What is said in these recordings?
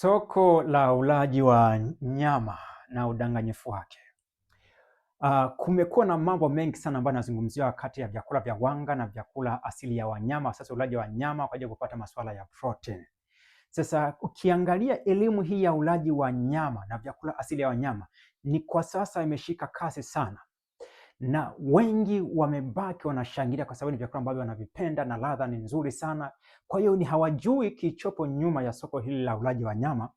Soko la ulaji wa nyama na udanganyifu wake. Kumekuwa na mambo mengi sana ambayo yanazungumziwa kati ya vyakula vya wanga na vyakula asili ya wanyama, sasa ulaji wa nyama kwa ajili ya kupata masuala ya protein. Sasa ukiangalia elimu hii ya ulaji wa nyama na vyakula asili ya wanyama ni kwa sasa imeshika kasi sana, na wengi wamebaki wanashangilia kwa sababu ni vyakula ambavyo wanavipenda na ladha ni nzuri sana. Kwa hiyo ni hawajui kilichopo nyuma ya soko hili la ulaji wa nyama,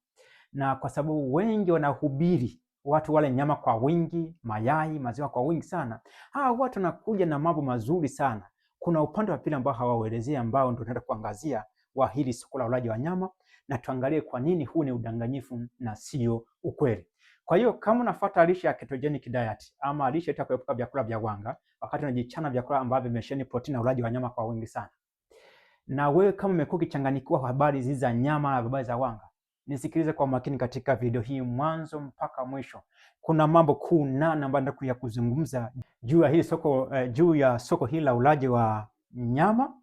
na kwa sababu wengi wanahubiri watu wale nyama kwa wingi, mayai, maziwa kwa wingi sana, hawa watu wanakuja na mambo mazuri sana. Kuna upande wa pili ambao hawauelezei, ambao ndio tunaenda kuangazia wa hili soko la ulaji wa nyama, na tuangalie kwa nini huu ni udanganyifu na sio ukweli. Kwa hiyo kama unafuata lishe ya ketogenic diet ama lishe ya kuepuka vyakula vya wanga, wakati unajichana vyakula ambavyo vimesheheni protini na ulaji wa nyama kwa wingi sana, na wewe kama umekuwa ukichanganyikiwa habari hizi za nyama na habari za wanga, nisikilize kwa makini katika video hii mwanzo mpaka mwisho. Kuna mambo kuu 8 ambayo nataka kuzungumza juu ya hili soko, juu ya soko hili la ulaji wa nyama,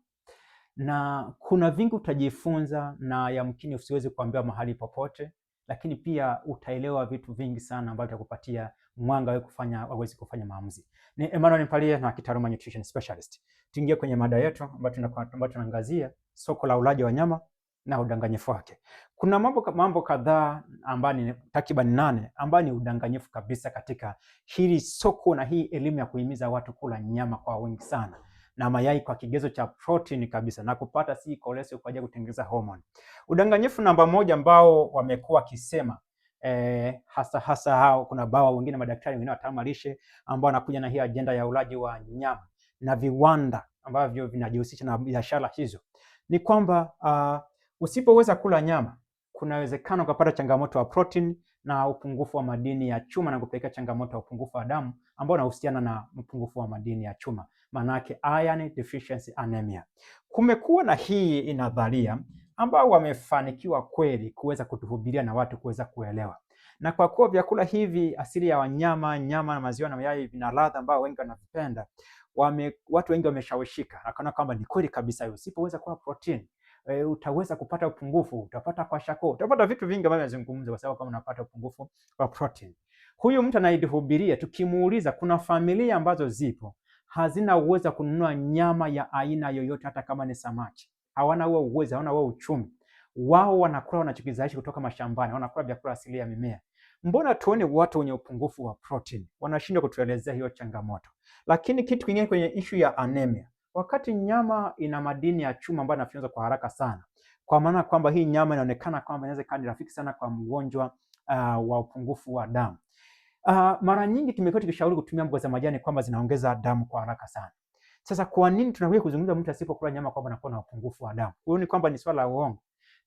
na kuna vingi utajifunza na yamkini usiwezi kuambiwa mahali popote, lakini pia utaelewa vitu vingi sana ambavyo vitakupatia mwanga wewe kufanya maamuzi. Ni Emmanuel Mpalie na Kitaruma Nutrition Specialist. Tuingie kwenye mada yetu ambayo tunaangazia soko la ulaji wa nyama na udanganyifu wake. Kuna mambo kadhaa ambayo ni takriban 8 ambayo ni udanganyifu kabisa katika hili soko na hii elimu ya kuhimiza watu kula nyama kwa wingi sana na mayai kwa kigezo cha protein kabisa na kupata si cholesterol kwa ajili ya kutengeneza hormone. Udanganyifu namba 1 ambao wamekuwa kisema hasa hao, kuna bawa wengine, madaktari wengine, wataalamu lishe ambao wanakuja na hii agenda ya ulaji wa nyama na viwanda ambavyo vinajihusisha na biashara hizo, ni kwamba usipoweza kula nyama kuna uwezekano ukapata changamoto ya protein na upungufu wa madini ya chuma na kupelekea changamoto ya upungufu wa damu ambao unahusiana na upungufu wa madini ya chuma, maana yake iron deficiency anemia. Kumekuwa na hii nadharia ambao wamefanikiwa kweli kuweza kutuhubiria na watu kuweza kuelewa, na kwa kuwa vyakula hivi asili ya wanyama, nyama na maziwa na mayai vina ladha ambao wengi wanavipenda, watu wengi wameshawishika akaona kwamba ni kweli kabisa, usipoweza kula protein utaweza kupata upungufu, utapata kwashako, utapata vitu vingi ambavyo nazungumza, kwa sababu kama unapata upungufu wa protein. Huyu mtu anayehubiria, tukimuuliza, kuna familia ambazo zipo hazina uwezo kununua nyama ya aina yoyote, hata kama ni samaki. Hawana huo uwezo, hawana huo uchumi. Wao wanakula wanachokizalisha kutoka mashambani, wanakula vyakula asili ya mimea. Mbona tuone watu wenye upungufu wa protein wanashindwa kutuelezea hiyo changamoto? Lakini kitu kingine kwenye issue ya anemia, wakati nyama ina madini ya chuma ambayo yanafyonzwa kwa haraka sana, kwa maana kwamba hii nyama inaonekana kwamba inaweza kuwa rafiki sana kwa mgonjwa wa upungufu wa damu. Mara nyingi tumekuwa tukishauri kutumia mboga za majani kwamba zinaongeza damu kwa haraka sana. Sasa kwa nini tunakuja kuzungumza mtu asipokula nyama kwamba anakuwa na upungufu wa damu? Huyo ni kwamba ni swala la uongo.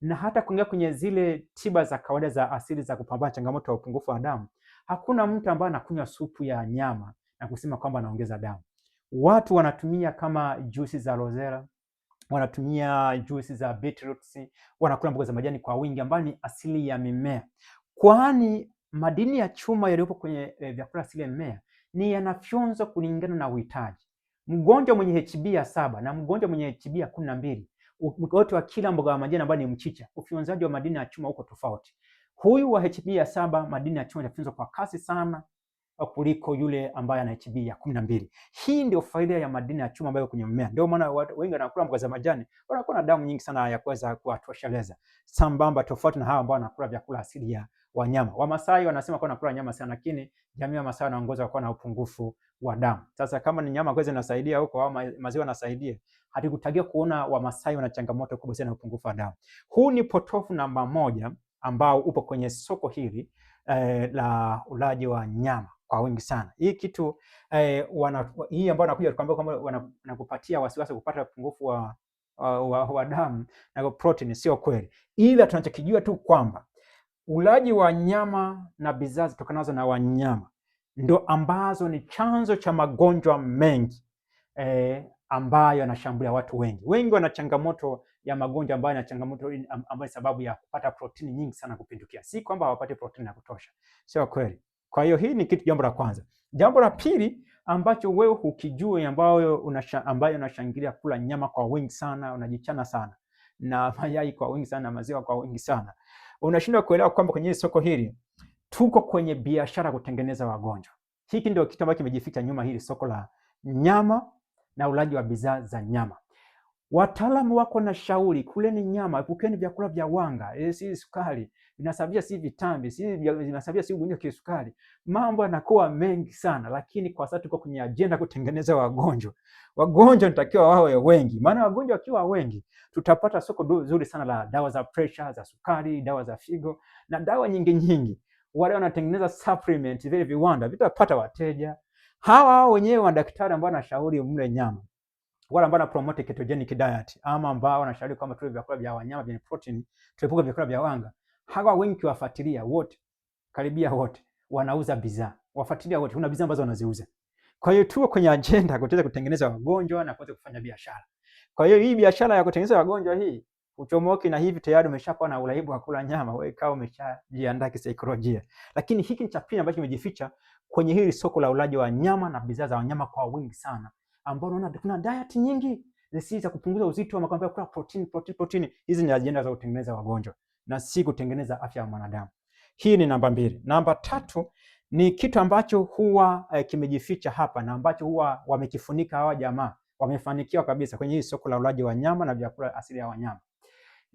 Na hata kuingia kwenye zile tiba za kawaida za asili za kupambana changamoto ya upungufu wa damu, hakuna mtu ambaye anakunywa supu ya nyama na kusema kwamba anaongeza damu. Watu wanatumia kama juisi za aloe vera, wanatumia juisi za beetroots, wanakula mboga za majani kwa wingi ambayo ni asili ya mimea. Kwani madini ya chuma yaliyopo kwenye vyakula asili ya mimea ni yanafyonzwa kulingana na uhitaji. Mgonjwa mwenye HB7 na mgonjwa mwenye HB12 wote wa kila mboga ya majani ambayo ni mchicha, ufyonzaji wa madini ya chuma uko tofauti. Huyu wa HB7 madini ya chuma yanafyonzwa kwa kasi sana kuliko yule ambaye ana HB12. Hii ndio faida ya madini ya chuma ambayo kwenye mmea. Ndio maana watu wengi wanakula mboga za majani wanakuwa na damu nyingi sana ya kuweza kuwatosheleza, sambamba tofauti na hawa ambao wanakula vyakula asili ya wanyama. Wamasai wanasema kwa wanakula nyama sana, lakini jamii ya Masai wanaongoza kwa na upungufu wa damu. Sasa kama ni nyama kweli inasaidia huko au maziwa yanasaidia, hatukutagia kuona Wamasai wana changamoto kubwa sana ya upungufu wa damu. Huu ni potofu namba 1 ambao upo kwenye soko hili la ulaji wa nyama kwa wingi sana. Hii kitu hii ambayo nakuja kukwambia kwamba wanakupatia wasiwasi kupata upungufu wa damu na protein, sio kweli. Ila tunachokijua tu kwamba ulaji wa nyama na bidhaa zitokanazo na wanyama ndio ambazo ni chanzo cha magonjwa mengi ambayo yanashambulia watu wengi. Wengi wana changamoto ya magonjwa ambayo yana changamoto ambayo sababu ya kupata protini nyingi sana kupindukia. Si kwamba hawapati protini ya kutosha, sio kweli. Kwa hiyo hii ni kitu, jambo la kwanza. Jambo la pili ambacho wewe hukijui, ambayo unashangilia kula nyama kwa wingi sana, unajichana sana na mayai kwa wingi sana, maziwa kwa wingi sana, Unashindwa kuelewa kwamba kwenye soko hili tuko kwenye biashara kutengeneza wagonjwa. Hiki ndio kitu ambacho kimejificha nyuma hili soko la nyama na ulaji wa bidhaa za nyama. Wataalamu wako na shauri, kuleni nyama, epukeni vyakula vya wanga, si sukari, vinasababisha si vitambi, si vinasababisha si ugonjwa wa kisukari. Mambo yanakuwa mengi sana, lakini kwa sasa tuko kwenye ajenda kutengeneza wagonjwa. Wagonjwa natakiwa wawe wengi, maana wagonjwa wakiwa wengi tutapata soko zuri sana la dawa za pressure, za sukari, dawa za figo na dawa nyingi nyingi. Wale wanatengeneza supplement, vile viwanda vitapata wateja. Hawa wenyewe madaktari ambao wanashauri mle nyama, wale ambao promote ketogenic diet ama ambao wanashauri kwamba tule vyakula vya wanyama vyenye protein, tuepuke vyakula vya wanga, hawa wengi wafuatilia wote, karibia wote wanauza bidhaa. Wafuatilia wote kuna bidhaa ambazo wanaziuza. Kwa hiyo tuko kwenye agenda kutaka kutengeneza wagonjwa na kuweza kufanya biashara. Kwa hiyo hii biashara ya kutengeneza wagonjwa hii uchomoki na hivi tayari umeshakuwa na uraibu wa kula nyama, wewe kama umeshajiandaa kisaikolojia. Lakini hiki ni cha pili ambacho kimejificha kwenye hili soko la ulaji wa nyama na bidhaa za wanyama kwa wingi sana, ambao unaona kuna diet nyingi za kupunguza uzito, makwambia kula protein. Hizi ni ajenda za kutengeneza wagonjwa na si kutengeneza afya ya mwanadamu. Hii ni namba 2. Namba 3 ni kitu ambacho huwa kimejificha hapa na ambacho huwa wamekifunika hawa jamaa. Wamefanikiwa kabisa kwenye hii soko la ulaji wa nyama na vyakula asili ya wanyama.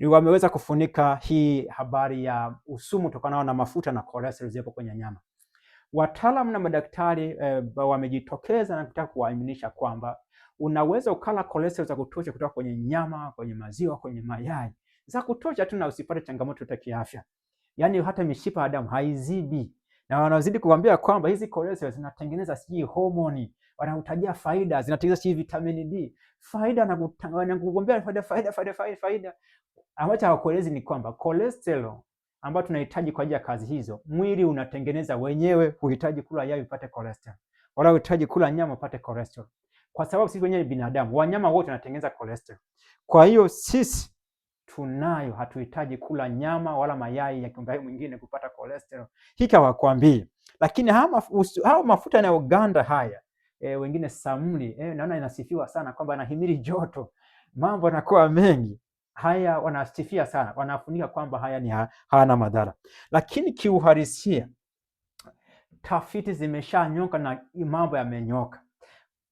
Wameweza kufunika hii habari ya usumu tokanao na mafuta na cholesterol zipo kwenye nyama. Wataalamu na madaktari wamejitokeza na kutaka kuwaaminisha kwamba unaweza ukala cholesterol za kutosha kutoka kwenye nyama, kwenye maziwa, kwenye mayai za kutosha tu na usipate changamoto yoyote kiafya. Yaani hata mishipa ya damu haizibi. Na wanazidi kuambia kwamba hizi cholesterol zinatengeneza siji homoni, wanakutajia faida, zinatengeneza siji vitamini D. Faida na kugombea faida. Ambacho hawakuelezi ni kwamba cholesterol ambayo tunahitaji kwa ajili ya kazi hizo, mwili unatengeneza wenyewe. Huhitaji kula yai upate cholesterol, wala huhitaji kula nyama upate cholesterol, kwa sababu sisi wenyewe binadamu, wanyama wote wanatengeneza cholesterol. Kwa hiyo sisi tunayo, hatuhitaji kula nyama wala mayai ya kiumbe mwingine kupata cholesterol. Hiki hawakwambii. Lakini hao mafuta yanayoganda haya, wengine samli, naona inasifiwa sana kwamba yanahimili joto, mambo yanakuwa mengi. Haya wanasifia sana, wanafunika kwamba haya ni hayana madhara. Lakini kiuhalisia tafiti zimeshanyoka na mambo yamenyoka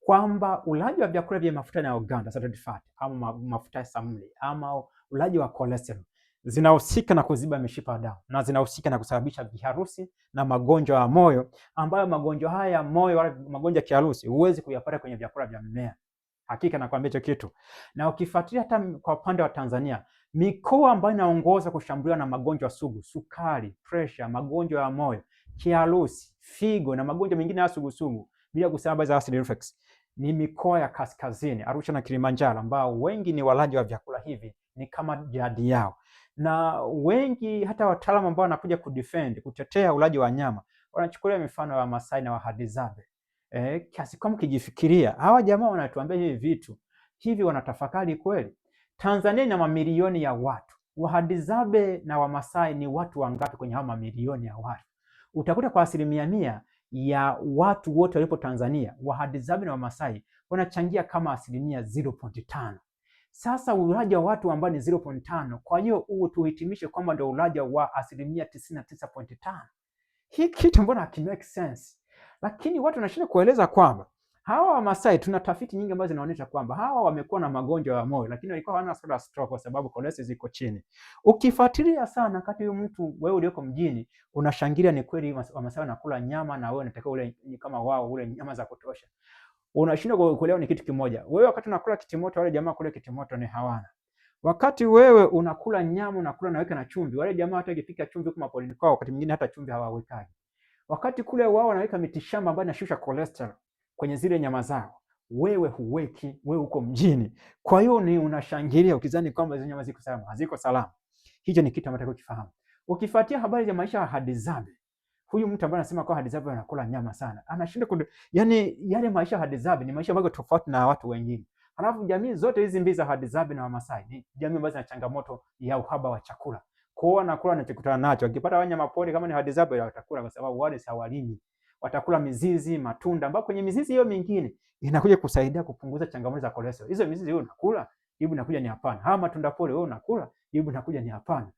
kwamba ulaji wa vyakula vya mafuta yanayoganda, saturated fat, ama mafuta ya samli, ama ulaji wa cholesterol zinahusika na kuziba mishipa ya damu na zinahusika na kusababisha viharusi na magonjwa ya moyo, ambayo magonjwa haya ya moyo wala magonjwa ya kiharusi huwezi kuyapata kwenye vyakula vya mimea. Hakika nakwambia hicho kitu. Na ukifuatilia hata kwa upande wa Tanzania, mikoa ambayo inaongoza kushambuliwa na magonjwa sugu, sukari, pressure, magonjwa ya moyo, kiharusi, figo na magonjwa mengine ya sugu, bila kusahau za acid reflux, ni mikoa ya kaskazini, Arusha na Kilimanjaro, ambao wengi ni walaji wa vyakula hivi, ni kama jadi yao. Na wengi hata wataalamu ambao wanakuja kutetea ulaji wa nyama, wanachukulia mifano ya Masai na Wahadzabe. Kiasi kama kijifikiria, hawa jamaa wanatuambia hivi vitu hivi, wanatafakari kweli? Tanzania ina mamilioni ya watu. Wahadzabe na Wamasai ni watu wangapi kwenye hawa mamilioni ya watu? Utakuta kwa 100% ya watu wote walipo Tanzania, Wahadzabe na Wamasai wanachangia kama 0.5%. Sasa ulaji wa watu ambao ni 0.5, kwa hiyo tuhitimishe kwamba ndio ulaji wa 99.5%. Hii kitu mbona hakimake sense? Lakini watu wanashinda kueleza kwamba hawa Wamasai, tuna tafiti nyingi ambazo zinaonyesha kwamba hawa wamekuwa na magonjwa ya moyo, lakini walikuwa hawana stroke kwa sababu cholesterol ziko chini. Ukifuatilia sana kati huyu mtu, wewe ulioko mjini unashangilia, ni kweli Wamasai wanakula nyama na wewe unataka ule kama wao ule nyama za kutosha. Unashinda kuelewa ni kitu kimoja. Wewe wakati unakula kitimoto, wale jamaa kule kitimoto ni hawana. Wakati wewe unakula nyama, unakula na weka na chumvi, wale jamaa hata ikipika chumvi kama polini kwao, wakati mwingine hata chumvi hawawekaji. Wakati kule wao wanaweka mitishamba ambayo inashusha cholesterol kwenye zile nyama zao, wewe huweki, wewe uko mjini. Kwa hiyo ni unashangilia ukizani kwamba hizo nyama ziko salama. Haziko salama. Hicho ni kitu ambacho ukifahamu. Ukifuatia habari za maisha ya Wahadzabe, huyu mtu ambaye anasema kwa Wahadzabe wanakula nyama sana, anashinda yani yale maisha ya Wahadzabe ni maisha ambayo tofauti na watu wengine. Halafu jamii zote hizi mbili za Wahadzabe na Wamasai ni jamii ambazo zina changamoto ya uhaba wa chakula. Kwa hiyo wanakula wanachokutana nacho. Wakipata wanyama pori kama ni Wahadzabe watakula, kwa sababu wale hawalimi. Watakula mizizi, matunda, ambapo kwenye mizizi hiyo mingine inakuja kusaidia kupunguza changamoto za cholesterol. Hizo mizizi wewe unakula, jibu inakuja ni hapana. Hawa matunda pori wewe unakula, jibu inakuja ni hapana.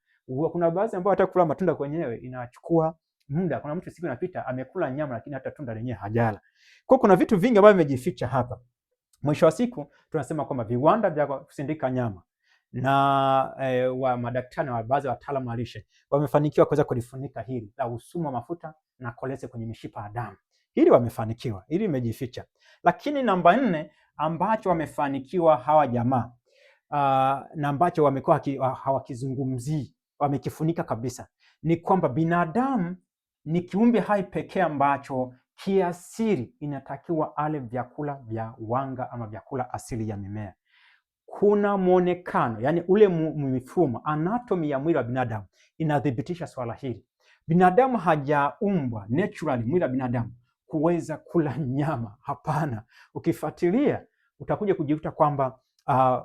Kuna baadhi ambao hata kula matunda kwenyewe inachukua muda. Kuna mtu siku inapita amekula nyama lakini hata tunda lenyewe hajala. Kwa kuna vitu vingi ambavyo vimejificha hapa. Mwisho wa siku tunasema kwamba viwanda vya kusindika nyama na wa madaktari na baadhi ya wataalamu wa lishe wamefanikiwa kuweza kulifunika hili la usumu wa mafuta na kolese kwenye mishipa ya damu. Hili wamefanikiwa, hili imejificha. Lakini namba 4 ambacho wamefanikiwa hawa jamaa na ambacho wamekuwa hawakizungumzii, wamekifunika kabisa, ni kwamba binadamu ni kiumbe hai pekee ambacho kiasili inatakiwa ale vyakula vya wanga ama vyakula asili ya mimea. Kuna mwonekano, yani ule mifumo, anatomy ya mwili wa binadamu inathibitisha swala hili. Binadamu hajaumbwa naturally, mwili wa binadamu kuweza kula nyama. Hapana. Ukifuatilia utakuja kujikuta kwamba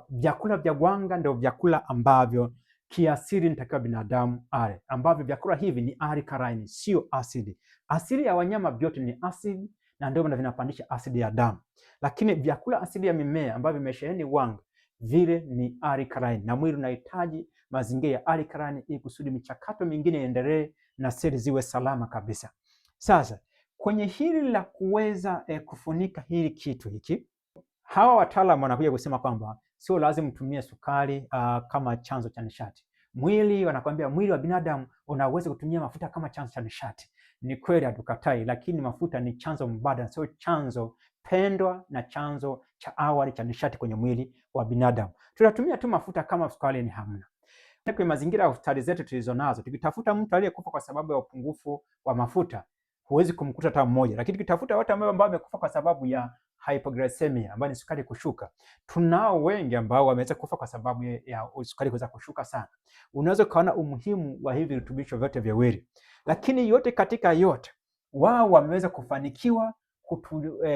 vyakula vya wanga ndio vyakula ambavyo kiasili inatakiwa binadamu ale, ambavyo vyakula hivi ni alkaline, sio asidi. Asili ya wanyama vyote ni asidi na ndio maana vinapandisha asidi ya damu, lakini vyakula asili ya mimea ambavyo vimesheheni wanga vile ni alkaline, na mwili unahitaji mazingira ya alkaline ili kusudi michakato mingine iendelee na seli ziwe salama kabisa. Sasa kwenye hili la kuweza kufunika hili kitu hiki, hawa wataalamu wanakuja kusema kwamba sio lazima mtumie sukari kama chanzo cha nishati. Wanakuambia mwili wa binadamu unaweza kutumia mafuta kama chanzo cha nishati. Ni kweli, hatukatai, lakini mafuta ni chanzo mbadala, sio chanzo pendwa na chanzo cha awali cha nishati kwenye mwili wa binadamu. Tunatumia tu mafuta kama sukari ni hamna. Kwenye mazingira ya hospitali zetu tulizonazo, tukitafuta mtu aliyekufa kwa sababu ya upungufu wa mafuta, huwezi kumkuta hata mmoja. Lakini tukitafuta watu ambao wamekufa kwa sababu ya hypoglycemia, ambayo ni sukari kushuka, tunao wengi ambao wameweza kufa kwa sababu ya sukari kuweza kushuka sana. Unaweza kuona umuhimu wa hivi virutubisho vyote viwili, lakini yote katika yote wao wameweza kufanikiwa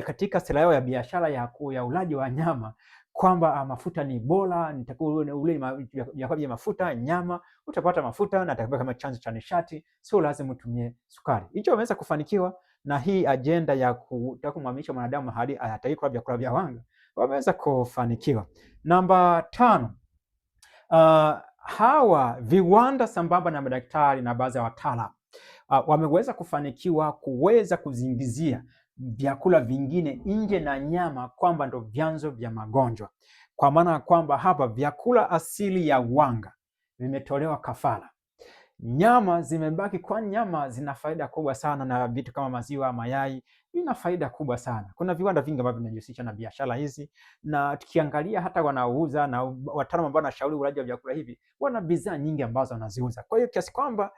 katika sera yao ya biashara ya ulaji wa nyama kwamba mafuta ni bora, nitakuwa ule vya mafuta, nyama utapata mafuta na itakuwa kama chanzo cha nishati, sio lazima utumie sukari. Hicho wameweza kufanikiwa na hii ajenda ya kutaka kumhamisha mwanadamu hadi ataki kula vyakula vya wanga, wameweza kufanikiwa. Namba 5, hawa viwanda sambamba na madaktari na baadhi ya wataalamu wameweza kufanikiwa kuweza kuzingizia vyakula vingine nje na nyama kwamba ndo vyanzo vya magonjwa, kwa maana kwamba hapa vyakula asili ya wanga vimetolewa kafara, nyama zimebaki, kwani nyama zina faida kubwa sana, na vitu kama maziwa, mayai vina faida kubwa sana. Kuna viwanda vingi ambavyo vinajihusisha na biashara hizi, na tukiangalia hata wanauza na wataalamu ambao wanashauri ulaji wa vyakula hivi wana bidhaa nyingi ambazo wanaziuza. Kwa hiyo kiasi kwamba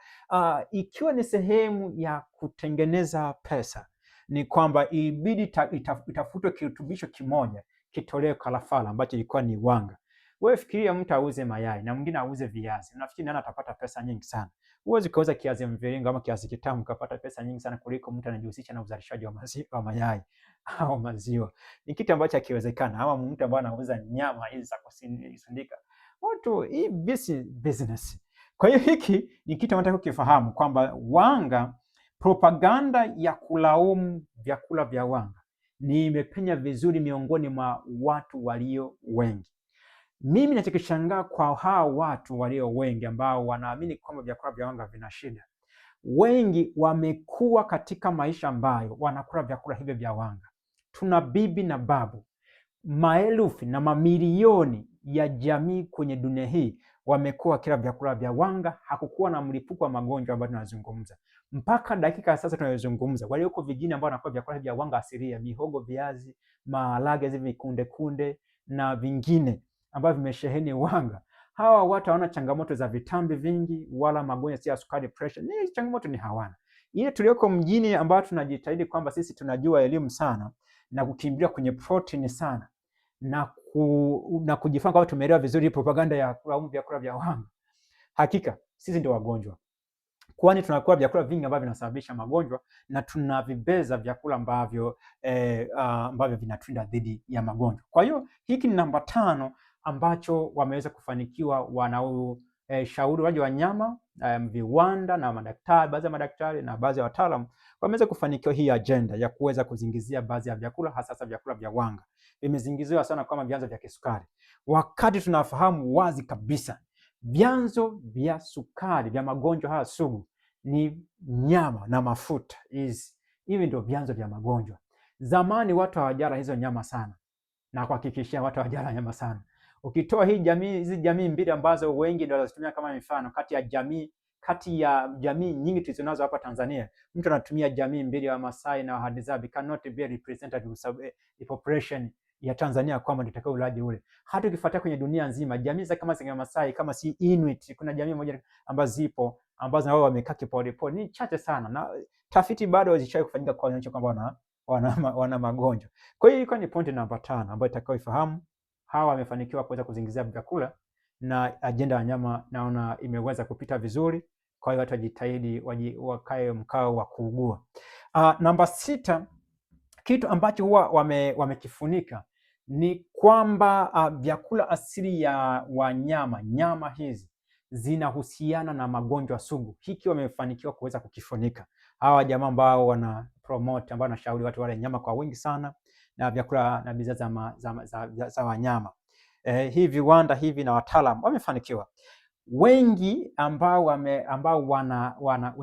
ikiwa ni sehemu ya kutengeneza pesa, ni kwamba ibidi itafutwe kirutubisho kimoja kitolewe kafara ambacho ilikuwa ni wanga. Wewe fikiria mtu auze mayai na mwingine auze viazi. Unafikiri nani atapata pesa nyingi sana? Huwezi kuuza kiazi mviringo ama kiazi kitamu kupata pesa nyingi sana kuliko mtu anajihusisha na uzalishaji wa mayai au maziwa. Ni kitu ambacho hakiwezekana. Ama mtu ambaye anauza nyama hizi za kusindika. Watu hii business. Kwa hiyo hiki ni kitu ambacho kukifahamu kwamba wanga, propaganda ya kulaumu vyakula vya wanga ni imepenya vizuri miongoni mwa watu walio wengi. Mimi nachokishangaa kwa hawa watu walio wengi ambao wanaamini kwamba vyakula vya wanga vina shida, wengi wamekuwa katika maisha ambayo wanakula vyakula hivyo vya wanga. Tuna bibi na babu, maelfu na mamilioni ya jamii kwenye dunia hii wamekuwa kila vyakula vya wanga. Hakukuwa na mlipuko wa magonjwa ambayo tunazungumza mpaka dakika sasa tunayozungumza. Walioko vijijini ambao wanakula vyakula vya wanga asilia, mihogo, viazi, maharage, hivi kunde na vingine ambavyo vimesheheni wanga, hawa watu hawana changamoto za vitambi vingi wala magonjwa ya sukari, pressure. Ni changamoto ni hawana. Ile tulioko mjini ambao tunajitahidi kwamba sisi tunajua elimu sana na kukimbilia kwenye protein sana na kujifanya kwamba tumeelewa vizuri propaganda ya kulaumu vyakula vya wanga, hakika sisi ndio wagonjwa, kwani tunakula vyakula vingi ambavyo vinasababisha magonjwa na tunavibeza vyakula ambavyo vinatulinda dhidi ya magonjwa. Kwa hiyo hiki ni namba 5 ambacho wameweza kufanikiwa wanaoshauri ulaji wa nyama, viwanda na madaktari, baadhi ya madaktari na baadhi ya wataalamu wameweza kufanikiwa hii agenda ya kuweza kuzingizia baadhi ya vyakula, hasa vyakula vya wanga. Vimezingiziwa sana kama vyanzo vya kisukari, wakati tunafahamu wazi kabisa Vyanzo vya sukari vya magonjwa haya sugu ni nyama na mafuta. Hivi ndio vyanzo vya magonjwa. Zamani watu hawajala hizo nyama sana, na kuhakikishia watu hawajala nyama sana. Ukitoa hizi jamii mbili ambazo wengi ndio wanazitumia kama mifano, kati ya jamii nyingi tulizonazo hapa Tanzania, mtu anatumia jamii mbili ya Wamasai na Wahadzabe cannot be representative population ya Tanzania kwamba ndio itakao ulaji ule. Hata ukifuatia kwenye dunia nzima, jamii za kama za Masai, kama si Inuit, kuna jamii moja ambazo zipo ambazo wao wamekaa kipolepole, ni chache sana, na tafiti bado hazishawahi kufanyika kwa kuonyesha kwamba wana magonjwa. Kwa hiyo ilikuwa ni point namba 5 ambayo itakao hawa wamefanikiwa kuweza kuzingizia vyakula, na ajenda ya nyama naona imeweza kupita vizuri. Kwa hiyo watu wajitahidi wakae mkao wa kuugua. Namba 6, kitu ambacho huwa wamekifunika ni kwamba vyakula asili ya wanyama, nyama hizi zinahusiana na magonjwa sugu. Hiki wamefanikiwa kuweza kukifunika hawa jamaa ambao wana promote, ambao wanashauri watu wale nyama kwa wingi sana na vyakula na bidhaa za wanyama. Hii viwanda hivi na wataalamu wamefanikiwa wengi, ambao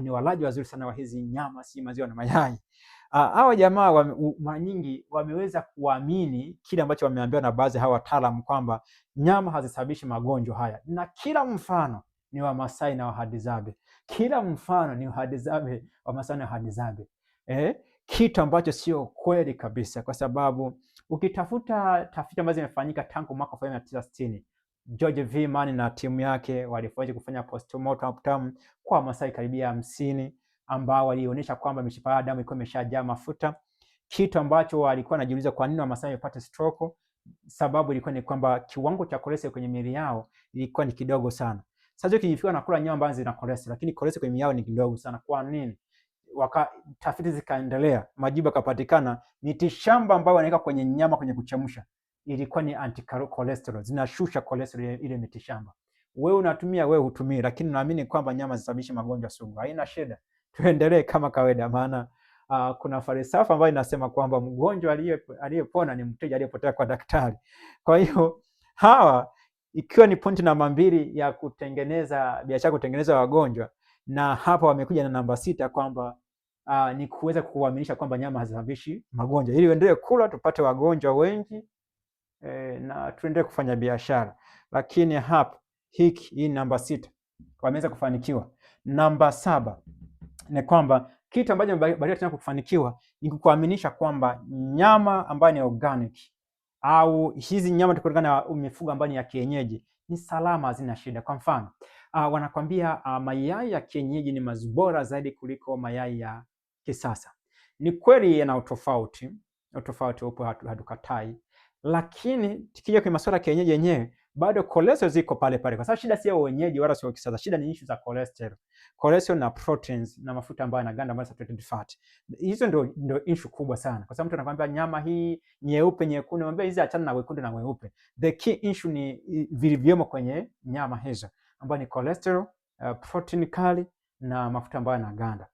ni walaji wazuri sana wa hizi nyama, si maziwa na mayai. Hawa jamaa mara nyingi wameweza kuamini kile ambacho wameambiwa na baadhi hawa wataalamu kwamba nyama hazisababishi magonjwa haya, na kila mfano ni Wamasai na Wahadzabe, kila mfano ni Wahadzabe, Wamasai na Wahadzabe. Kitu ambacho sio kweli kabisa, kwa sababu ukitafuta tafiti ambazo zimefanyika tangu mwaka 1960, George V. Mann na timu yake walifanya kufanya postmortem kwa Wamasai karibia 50 ambao walionyesha kwamba mishipa ya damu ilikuwa imeshajaa mafuta, kitu ambacho walikuwa wanajiuliza kwa nini Wamasai wapate stroke. Sababu ilikuwa ni kwamba kiwango cha cholesterol kwenye miili yao ilikuwa ni kidogo sana. Sasa ukijifika na kula nyama ambazo zina cholesterol, lakini cholesterol kwenye miili yao ni kidogo sana. Kwa nini? Tafiti zikaendelea, majibu yakapatikana. Mitishamba ambayo wanaweka kwenye nyama kwenye kuchemsha ilikuwa ni anti-cholesterol, zinashusha cholesterol ile mitishamba. Wewe unatumia, wewe hutumii, lakini naamini kwamba nyama zisababisha magonjwa sugu. Haina shida, tuendelee kama kawaida, maana kuna falsafa ambayo inasema kwamba mgonjwa aliyepona ni mteja aliyepotea kwa daktari. Kwa hiyo hawa, ikiwa ni pointi namba 2 ya kutengeneza biashara, kutengeneza wagonjwa, na hapa wamekuja na namba 6 kwamba ni kuweza kuaminisha kwamba nyama hazisababishi magonjwa, ili uendelee kula tupate wagonjwa wengi na tuendelee kufanya biashara. Lakini hapa hii namba 6 wameweza kufanikiwa. Namba 7 ni kwamba kitu ambacho baada tena kufanikiwa ni kukuaminisha kwamba nyama ambayo ni organic au hizi nyama tukutokana na mifugo ambayo ni ya kienyeji ni salama, hazina shida. Kwa mfano wanakwambia mayai ya kienyeji ni bora zaidi kuliko mayai ya kisasa. Ni kweli yana utofauti upo, hatukatai, lakini tukija kwa masuala ya kienyeji yenyewe bado cholesterol ziko pale pale, kwa sababu shida sio wenyeji wala sio kisasa. Shida ni issue za cholesterol na proteins na mafuta ambayo yanaganda, ambayo saturated fat. Hizo ndio issue kubwa sana, kwa sababu mtu anakuambia nyama hii nyeupe nyekundu, anambia hizi achana na wekundu na weupe. The key issue ni vilivyomo kwenye nyama hizo, ambayo ni cholesterol, protein kali na mafuta ambayo yanaganda,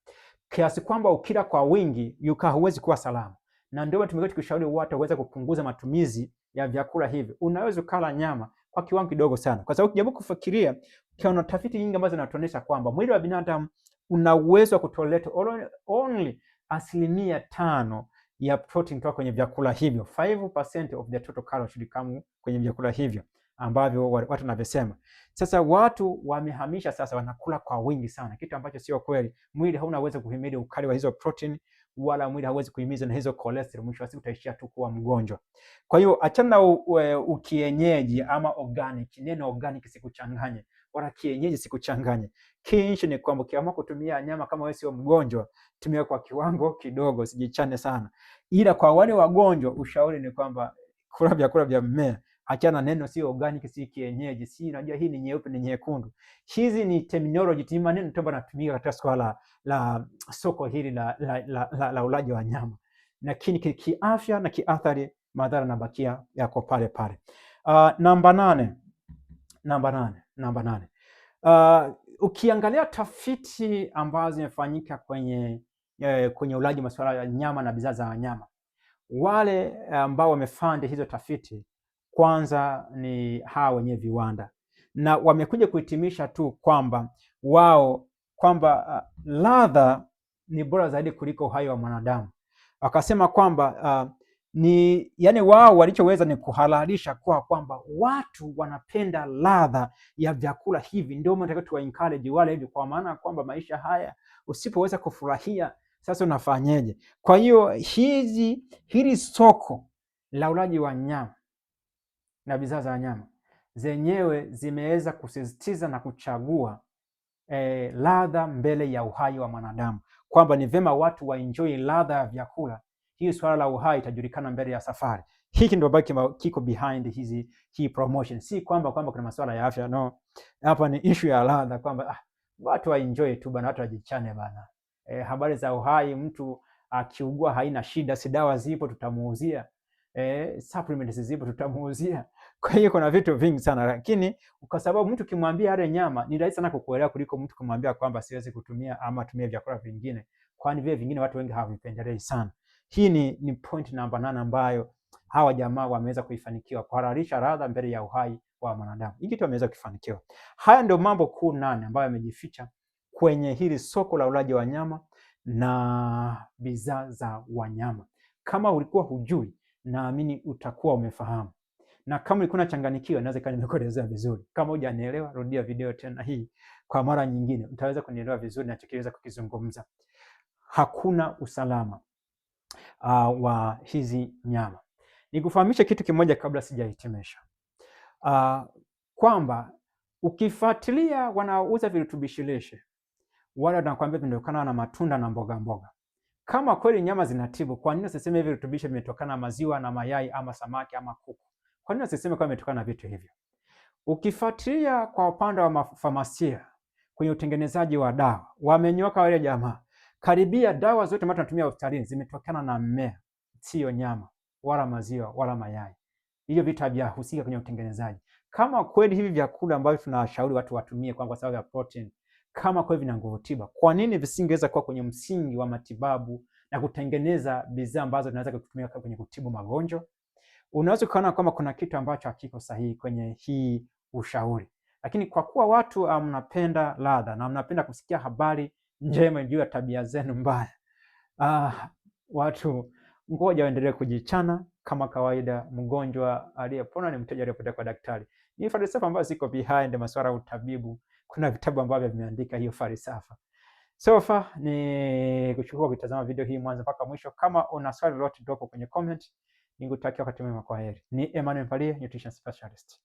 kiasi kwamba ukila kwa wingi huwezi kuwa salama. Na ndio tumekuwa tukishauri watu waweze kupunguza matumizi ya vyakula hivi. Unaweza ukala nyama kwa kiwango kidogo sana, kwa sababu ukijaribu kufikiria, kuna tafiti nyingi ambazo zinatuonyesha kwamba mwili wa binadamu una uwezo wa kutolerate only 5% ya protein kutoka kwenye vyakula hivyo. 5% of the total calories should come kwenye vyakula hivyo ambavyo watu wanavyosema. Sasa watu wamehamisha, sasa wanakula kwa wingi sana, kitu ambacho sio kweli. Mwili hauna uwezo kuhimili ukali wa hizo protein, wala mwili hauwezi kuhimiza na hizo cholesterol. Mwisho wa siku utaishia tu kuwa mgonjwa. Kwa hiyo achana ukienyeji ama organic. Neno organic sikuchanganye, wala kienyeji sikuchanganye. Kiisho ni kwamba ukiamua kutumia nyama kama wewe sio mgonjwa, tumia kwa kiwango kidogo, usijichane sana. Ila kwa wale wagonjwa, ushauri ni kwamba kula vyakula vya mmea. Achana neno si organic, si kienyeji, si unajua hii ni nyeupe ni nyekundu. Hizi ni terminology, ni maneno tu ambayo yanatumika katika swala la soko hili la ulaji wa nyama. Lakini kiafya na kiathari, madhara na bakia yako pale pale. Namba 8. Ukiangalia tafiti ambazo zimefanyika kwenye ulaji masuala ya nyama na bidhaa za wanyama, wale ambao wamefund hizo tafiti, kwanza ni hawa wenye viwanda. na wamekuja kuhitimisha tu kwamba wao kwamba ladha ni bora zaidi kuliko uhai wa mwanadamu. Wakasema kwamba ni yani wao walichoweza ni kuhalalisha kwamba watu wanapenda ladha ya vyakula hivi, ndio maana tunataka tuwa encourage wale hivi, kwa maana kwamba maisha haya usipoweza kufurahia sasa unafanyeje? Kwa hiyo hili soko la ulaji wa nyama na bidhaa za nyama zenyewe zimeweza kusisitiza na kuchagua ladha mbele ya uhai wa mwanadamu, kwamba ni vema watu waenjoy ladha ya vyakula. Hii swala la uhai itajulikana mbele ya safari. Hiki ndio baki kiko behind hii promotion, si kwamba kuna masuala ya afya, no. Hapa ni issue ya ladha, kwamba watu waenjoy tu bana, watu wajichane bana. Habari za uhai, mtu akiugua haina shida, si dawa zipo tutamuuzia, supplements zipo tutamuuzia. Kwa hiyo kuna vitu vingi sana, lakini kwa sababu mtu kimwambia ale nyama ni rahisi sana kukuelewa kuliko mtu kumwambia kwamba siwezi kutumia ama tumia vyakula vingine, kwani vile vingine watu wengi hawavipendelei sana. Hii ni point namba 8 ambayo hawa jamaa wameweza kuifanikiwa, kuhalalisha ladha mbele ya uhai wa mwanadamu. Hiki kitu wameweza kufanikiwa. Haya ndio mambo kuu 8 ambayo yamejificha kwenye hili soko la ulaji wa nyama na bidhaa za wanyama. Kama ulikuwa hujui, naamini utakuwa umefahamu, na kama ulikuwa unachanganyikiwa, naweza kama nimekuelezea vizuri. Kama hujanielewa, rudia video tena hii kwa mara nyingine, utaweza kunielewa vizuri na nachoweza kukizungumza. Hakuna usalama wa hizi nyama. Nikufahamisha kitu kimoja kabla sijahitimisha, kwamba ukifuatilia wanaouza virutubishi lishe, wale wanakuambia vinatokana na matunda na mboga mboga. Kama kweli nyama zinatibu, kwa nini usiseme hivi virutubishi vimetokana na maziwa na mayai ama samaki ama kuku? Kwa nini usiseme kwa vimetokana na vitu hivyo? Ukifuatilia kwa upande wa mafamasia kwenye utengenezaji wa dawa, wamenyoka wale jamaa. Karibia dawa zote ambazo tunatumia hospitalini zimetokana na mmea, sio nyama wala maziwa wala mayai. Hiyo vitu havihusika kwenye utengenezaji. Kama kweli hivi vyakula ambavyo tunawashauri watu watumie kwa sababu ya protein, kama kweli vina nguvu tiba, kwa nini visingeweza kuwa kwenye msingi wa matibabu na kutengeneza bidhaa ambazo zinaweza kutumika kwenye kutibu magonjwa? Unaweza kuona kama kuna kitu ambacho hakiko sahihi kwenye hii ushauri, lakini kwa kuwa watu mnapenda ladha na mnapenda kusikia habari njema juu ya tabia zenu mbaya, watu ngoja waendelee kujichana kama kawaida. Mgonjwa aliyepona ni mteja aliyepotea kwa daktari. Ni falsafa ambayo ziko behind masuala ya utabibu. Kuna vitabu ambavyo vimeandika hiyo falsafa. So far ni kuchukua kutazama video hii mwanzo mpaka mwisho. Kama una swali lolote drop kwenye comment. Nikutakia wakati mwema, kwa heri. Ni Emmanuel Mpalie, nutrition specialist.